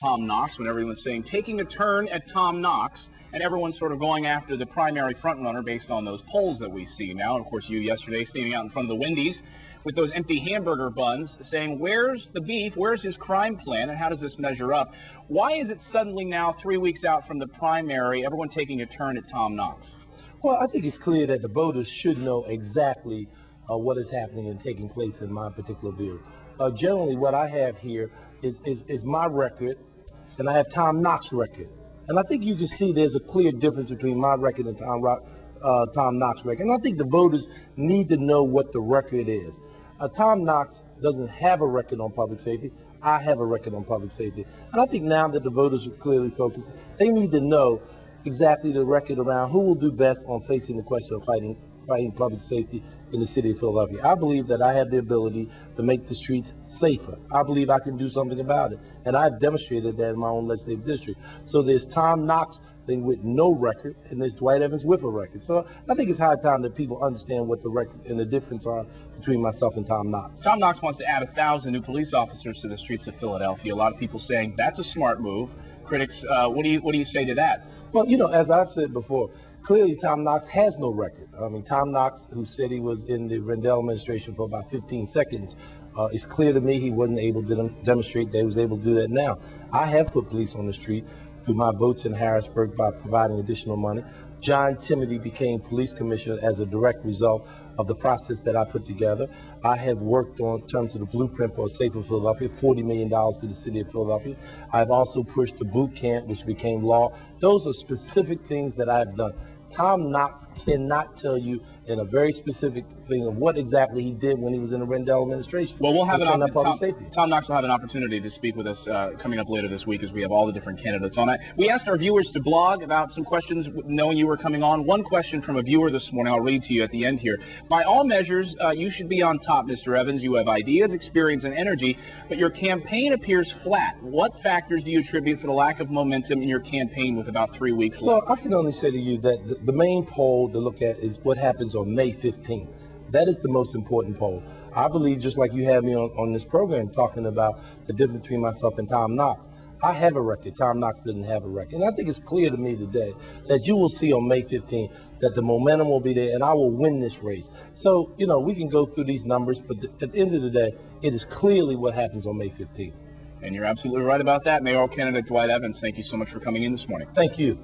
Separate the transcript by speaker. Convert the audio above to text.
Speaker 1: Tom Knox when everyone's saying taking a turn at Tom Knox, and everyone's sort of going after the primary frontrunner based on those polls that we see now. And of course, you yesterday standing out in front of the Wendy's with those empty hamburger buns saying, where's the beef? Where's his crime plan? And how does this measure up? Why is it suddenly now 3 weeks out from the primary, everyone taking a turn at Tom Knox?
Speaker 2: Well, I think it's clear that the voters should know exactly what is happening and taking place in my particular view. Generally, what I have here is my record, and I have Tom Knox's record. And I think you can see there's a clear difference between my record and Tom Knox's record. And I think the voters need to know what the record is. Tom Knox doesn't have a record on public safety. I have a record on public safety. And I think now that the voters are clearly focused, they need to know exactly the record around who will do best on facing the question of fighting public safety in the city of Philadelphia. I believe that I have the ability to make the streets safer. I believe I can do something about it. And I've demonstrated that in my own legislative district. So there's Tom Knox thing with no record, and there's Dwight Evans with a record. So I think it's high time that people understand what the record and the difference are between myself and Tom Knox.
Speaker 1: Tom Knox wants to add 1,000 new police officers to the streets of Philadelphia. A lot of people saying that's a smart move. Critics, what do you say to that?
Speaker 2: Well, you know, as I've said before, clearly Tom Knox has no record. I mean, Tom Knox, who said he was in the Rendell administration for about 15 seconds, it's clear to me he wasn't able to demonstrate that he was able to do that now. I have put police on the street through my votes in Harrisburg by providing additional money. John Timothy became police commissioner as a direct result of the process that I put together. I have worked on terms of the blueprint for a safer Philadelphia, $40 million to the city of Philadelphia. I've also pushed the boot camp, which became law. Those are specific things that I've done. Tom Knox cannot tell you in a very specific thing of what exactly he did when he was in the Rendell administration.
Speaker 1: Well, we'll have Tom Knox will have an opportunity to speak with us coming up later this week as we have all the different candidates on that. We asked our viewers to blog about some questions knowing you were coming on. One question from a viewer this morning, I'll read to you at the end here. By all measures, you should be on top, Mr. Evans. You have ideas, experience, and energy, but your campaign appears flat. What factors do you attribute for the lack of momentum in your campaign with about 3 weeks left?
Speaker 2: Well, I can only say to you that the main poll to look at is what happens on May 15th. That is the most important poll. I believe, just like you had me on this program talking about the difference between myself and Tom Knox, I have a record. Tom Knox doesn't have a record. And I think it's clear to me today that you will see on May 15th that the momentum will be there and I will win this race. So, you know, we can go through these numbers, but at the end of the day, it is clearly what happens on May 15th.
Speaker 1: And you're absolutely right about that. Mayoral candidate Dwight Evans, thank you so much for coming in this morning.
Speaker 2: Thank you.